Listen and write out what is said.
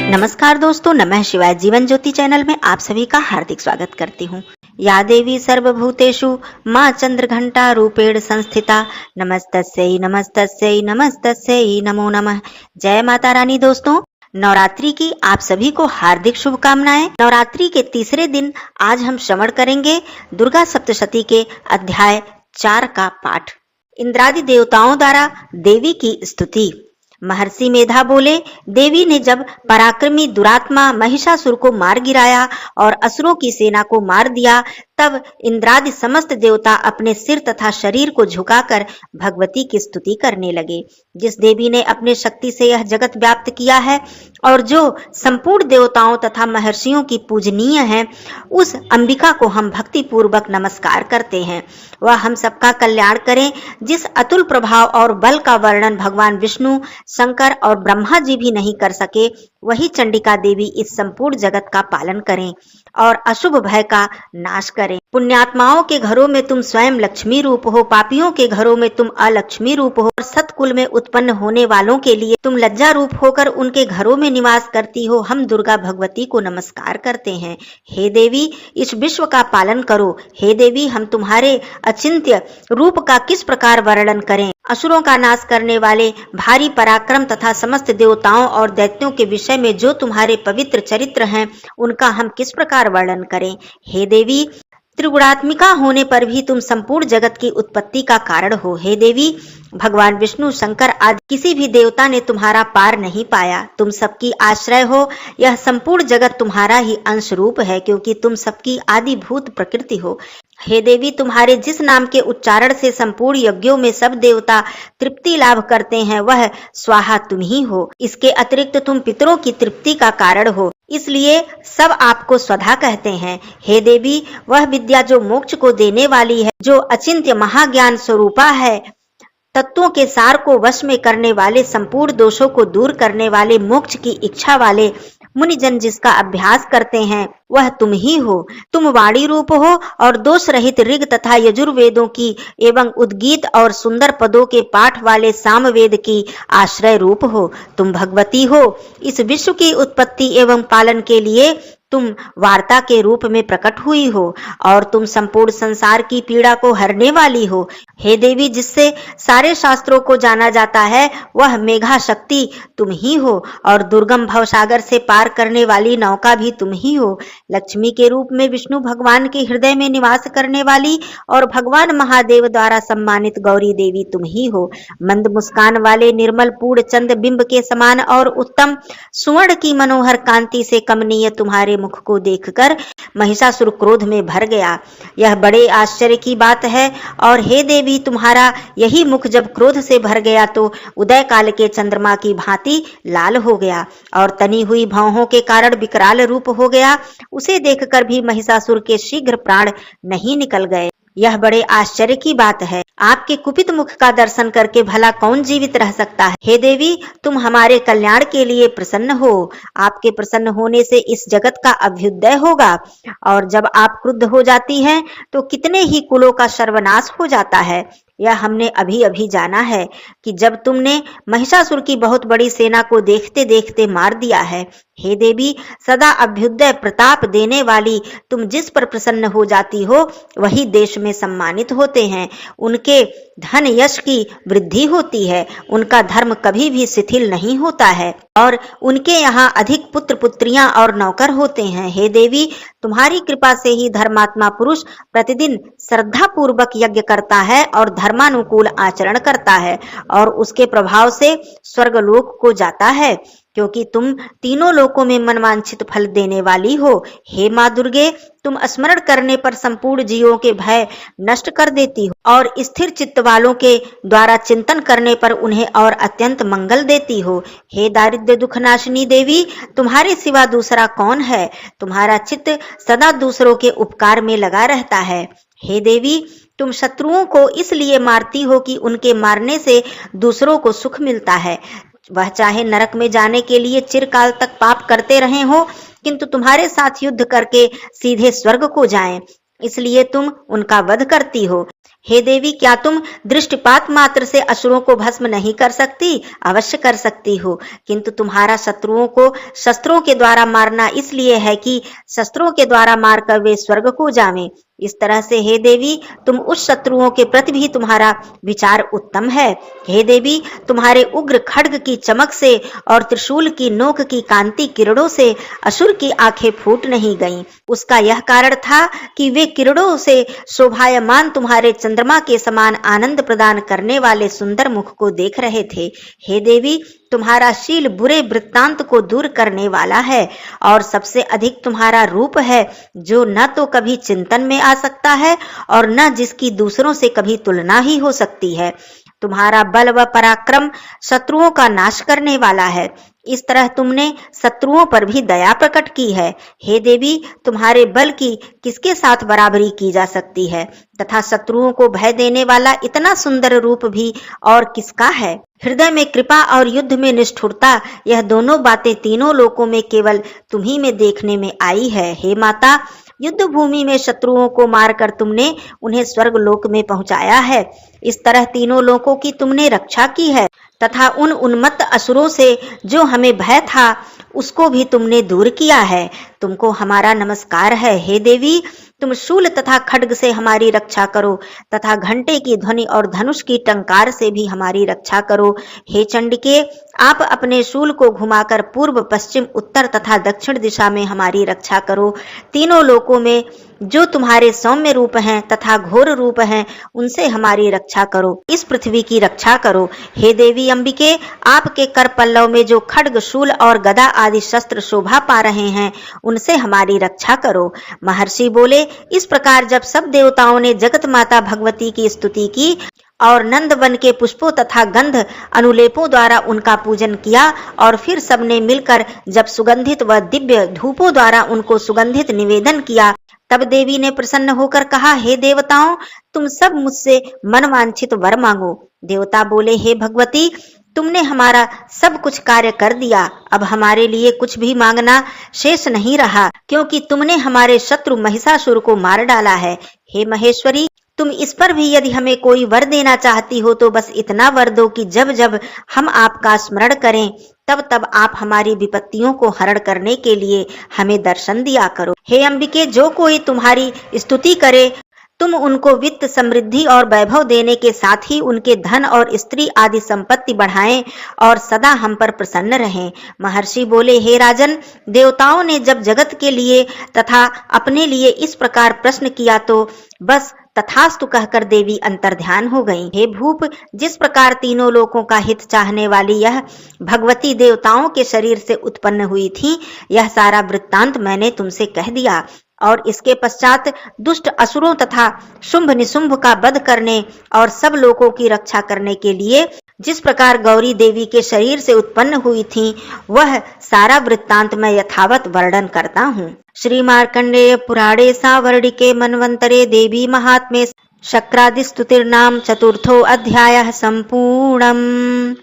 नमस्कार दोस्तों, नमः शिवाय। जीवन ज्योति चैनल में आप सभी का हार्दिक स्वागत करती हूँ। या देवी सर्वभूतेषु माँ चंद्रघंटा रूपेण संस्थिता नमस्तस्यै नमस्तस्यै नमस्तस्यै नमो नमः। जय माता रानी। दोस्तों, नवरात्रि की आप सभी को हार्दिक शुभकामनाएं। नवरात्रि के तीसरे दिन आज हम श्रवण करेंगे दुर्गा सप्तशती के अध्याय 4 का पाठ। इंद्रादि देवताओं द्वारा देवी की स्तुति। महर्षि मेधा बोले, देवी ने जब पराक्रमी दुरात्मा महिषासुर को मार गिराया और असुरों की सेना को मार दिया, तब इंद्रादि समस्त देवता अपने सिर तथा शरीर को झुकाकर भगवती की स्तुति करने लगे। जिस देवी ने अपने शक्ति से यह जगत व्याप्त किया है और जो संपूर्ण देवताओं तथा महर्षियों की पूजनीय है, उस अंबिका को हम भक्ति पूर्वक नमस्कार करते हैं। वह हम सबका कल्याण करें। जिस अतुल प्रभाव और बल का वर्णन भगवान विष्णु, शंकर और ब्रह्मा जी भी नहीं कर सके, वही चंडिका देवी इस संपूर्ण जगत का पालन करें और अशुभ भय का नाश करें। पुण्यात्माओं के घरों में तुम स्वयं लक्ष्मी रूप हो, पापियों के घरों में तुम अलक्ष्मी रूप हो और सतकुल में उत्पन्न होने वालों के लिए तुम लज्जा रूप होकर उनके घरों में निवास करती हो। हम दुर्गा भगवती को नमस्कार करते हैं। हे देवी, इस विश्व का पालन करो। हे देवी, हम तुम्हारे अचिंत्य रूप का किस प्रकार वर्णन करें। असुरों का नाश करने वाले भारी पराक्रम तथा समस्त देवताओं और दैत्यों के विषय में जो तुम्हारे पवित्र चरित्र हैं, उनका हम किस प्रकार वर्णन करें। हे देवी, त्रिगुणात्मिका होने पर भी तुम संपूर्ण जगत की उत्पत्ति का कारण हो। हे देवी, भगवान विष्णु, शंकर आदि किसी भी देवता ने तुम्हारा पार नहीं पाया। तुम सबकी आश्रय हो। यह संपूर्ण जगत तुम्हारा ही अंश रूप है, क्योंकि तुम सबकी आदिभूत प्रकृति हो। हे देवी, तुम्हारे जिस नाम के उच्चारण से संपूर्ण यज्ञों में सब देवता तृप्ति लाभ करते हैं, वह स्वाहा तुम ही हो। इसके अतिरिक्त तुम पितरों की तृप्ति का कारण हो, इसलिए सब आपको स्वधा कहते हैं। हे देवी, वह विद्या जो मोक्ष को देने वाली है, जो अचिंत्य महाज्ञान स्वरूपा है, तत्वों के सार को वश में करने वाले, संपूर्ण दोषों को दूर करने वाले, मोक्ष की इच्छा वाले मुनिजन जिसका अभ्यास करते हैं, वह तुम ही हो। तुम वाणी रूप हो और दोष रहित ऋग तथा यजुर्वेदों की एवं उद्गीत और सुंदर पदों के पाठ वाले सामवेद की आश्रय रूप हो। तुम भगवती हो। इस विश्व की उत्पत्ति एवं पालन के लिए तुम वार्ता के रूप में प्रकट हुई हो और तुम संपूर्ण संसार की पीड़ा को हरने वाली हो। हे देवी, जिससे सारे शास्त्रों को जाना जाता है, वह मेघा शक्ति तुम ही हो और दुर्गम भवसागर से पार करने वाली नौका भी तुम ही हो। लक्ष्मी के रूप में विष्णु भगवान के हृदय में निवास करने वाली और भगवान महादेव द्वारा सम्मानित गौरी देवी तुम ही हो। मंद मुस्कान वाले निर्मल पूर्ण चंद बिंब के समान और उत्तम सुवर्ण की मनोहर कांति से कमनीय तुम्हारे मुख को देखकर महिषासुर क्रोध में भर गया। यह बड़े आश्चर्य की बात है। और हे देवी, तुम्हारा यही मुख जब क्रोध से भर गया तो उदय काल के चंद्रमा की भांति लाल हो गया और तनी हुई भौहों के कारण विकराल रूप हो गया। उसे देखकर भी महिषासुर के शीघ्र प्राण नहीं निकल गए। यह बड़े आश्चर्य की बात है। आपके कुपित मुख का दर्शन करके भला कौन जीवित रह सकता है। हे देवी, तुम हमारे कल्याण के लिए प्रसन्न हो। आपके प्रसन्न होने से इस जगत का अभ्युदय होगा और जब आप क्रुद्ध हो जाती हैं तो कितने ही कुलों का सर्वनाश हो जाता है। यह हमने अभी अभी जाना है कि जब तुमने महिषासुर की बहुत बड़ी सेना को देखते देखते मार दिया है। हे देवी, सदा अभ्युदय प्रताप देने वाली तुम जिस पर प्रसन्न हो जाती हो, वही देश में सम्मानित होते हैं। उनके धन यश की वृद्धि होती है। उनका धर्म कभी भी शिथिल नहीं होता है और उनके यहाँ अधिक पुत्र पुत्रियां और नौकर होते हैं। हे देवी, तुम्हारी कृपा से ही धर्मात्मा पुरुष प्रतिदिन श्रद्धा पूर्वक यज्ञ करता है और धर्मानुकूल आचरण करता है और उसके प्रभाव से स्वर्गलोक को जाता है, क्योंकि तुम तीनों लोकों में मनवांछित फल देने वाली हो। हे माँ दुर्गे, तुम स्मरण करने पर संपूर्ण जीवों के भय नष्ट कर देती हो और स्थिर चित्त वालों के द्वारा चिंतन करने पर उन्हें और अत्यंत मंगल देती हो। हे दारिद्र्य दुख नाशिनी देवी, तुम्हारे सिवा दूसरा कौन है। तुम्हारा चित्त सदा दूसरों के उपकार में लगा रहता है। हे देवी, तुम शत्रुओं को इसलिए मारती हो कि उनके मारने से दूसरों को सुख मिलता है। वह चाहे नरक में जाने के लिए चिरकाल तक पाप करते रहे हो, किंतु तुम्हारे साथ युद्ध करके सीधे स्वर्ग को जाएं, इसलिए तुम उनका वध करती हो। हे देवी, क्या तुम दृष्टिपात मात्र से असुरों को भस्म नहीं कर सकती? अवश्य कर सकती हो, किंतु तुम्हारा शत्रुओं को शस्त्रों के द्वारा मारना इसलिए है कि शस्त्रों के द्वारा मारकर वे स्वर्ग को जावें। इस तरह से हे देवी, तुम उस शत्रुओं के प्रति भी तुम्हारा विचार उत्तम है। हे देवी, तुम्हारे उग्र खड्ग की चमक से और त्रिशूल की नोक की कांति किरणों से असुर की आंखें फूट नहीं गईं। उसका यह कारण था कि वे किरणों से शोभायमान तुम्हारे चंद्रमा के समान आनंद प्रदान करने वाले सुंदर मुख को देख रहे थे। हे देवी, तुम्हारा शील बुरे वृत्तांत को दूर करने वाला है और सबसे अधिक तुम्हारा रूप है, जो न तो कभी चिंतन में आ सकता है और न जिसकी दूसरों से कभी तुलना ही हो सकती है। तुम्हारा बल व पराक्रम शत्रुओं का नाश करने वाला है। इस तरह तुमने शत्रुओं पर भी दया प्रकट की है। हे देवी, तुम्हारे बल की किसके साथ बराबरी की जा सकती है तथा शत्रुओं को भय देने वाला इतना सुंदर रूप भी और किसका है? हृदय में कृपा और युद्ध में निष्ठुरता, यह दोनों बातें तीनों लोकों में केवल तुम्ही में देखने में आई है। हे माता, युद्ध भूमि में शत्रुओं को मारकर तुमने उन्हें स्वर्ग लोक में पहुंचाया है। इस तरह तीनों लोकों की तुमने रक्षा की है तथा उन उन्मत्त असुरों से जो हमें भय था उसको भी तुमने दूर किया है। तुमको हमारा नमस्कार है। हे देवी, तुम शूल तथा खड्ग से हमारी रक्षा करो तथा घंटे की ध्वनि और धनुष की टंकार से भी हमारी रक्षा करो। हे चंडिके, आप अपने शूल को घुमाकर पूर्व, पश्चिम, उत्तर तथा दक्षिण दिशा में हमारी रक्षा करो। तीनों लोकों में जो तुम्हारे सौम्य रूप हैं तथा घोर रूप हैं, उनसे हमारी रक्षा करो। इस पृथ्वी की रक्षा करो। हे देवी अंबिके, आपके कर पल्लव में जो खड्ग, शूल और गदा आदि शस्त्र शोभा पा रहे हैं, उनसे हमारी रक्षा करो। महर्षि बोले, इस प्रकार जब सब देवताओं ने जगत माता भगवती की स्तुति की और नंद वन के पुष्पों तथा गंध अनुलेपों द्वारा उनका पूजन किया और फिर सबने मिलकर जब सुगंधित व दिव्य धूपों द्वारा उनको सुगंधित निवेदन किया, तब देवी ने प्रसन्न होकर कहा, हे देवताओं, तुम सब मुझसे मनवांछित वर मांगो। देवता बोले, हे भगवती, तुमने हमारा सब कुछ कार्य कर दिया। अब हमारे लिए कुछ भी मांगना शेष नहीं रहा, क्योंकि तुमने हमारे शत्रु महिषासुर को मार डाला है। हे महेश्वरी, तुम इस पर भी यदि हमें कोई वर देना चाहती हो तो बस इतना वर दो कि जब जब हम आपका स्मरण करें तब तब आप हमारी विपत्तियों को हरण करने के लिए हमें दर्शन दिया करो। हे अंबिके, जो कोई तुम्हारी स्तुति करे तुम उनको वित्त, समृद्धि और वैभव देने के साथ ही उनके धन और स्त्री आदि संपत्ति बढ़ाएं और सदा हम पर प्रसन्न रहें। महर्षि बोले, हे राजन, देवताओं ने जब जगत के लिए तथा अपने लिए इस प्रकार प्रश्न किया तो बस तथास्तु कहकर देवी अंतर्ध्यान हो गई। हे भूप, जिस प्रकार तीनों लोकों का हित चाहने वाली यह भगवती देवताओं के शरीर से उत्पन्न हुई थी, यह सारा वृत्तांत मैंने तुमसे कह दिया। और इसके पश्चात दुष्ट असुरों तथा शुंभ निशुंभ का वध करने और सब लोगों की रक्षा करने के लिए जिस प्रकार गौरी देवी के शरीर से उत्पन्न हुई थी, वह सारा वृत्तांत मैं यथावत वर्णन करता हूँ। श्री मार्कंडेय पुराणे सावर्णिके मन्वंतरे देवी महात्म्ये शक्रादि स्तुतिर्नाम चतुर्थो अध्यायः सम्पूर्णम्।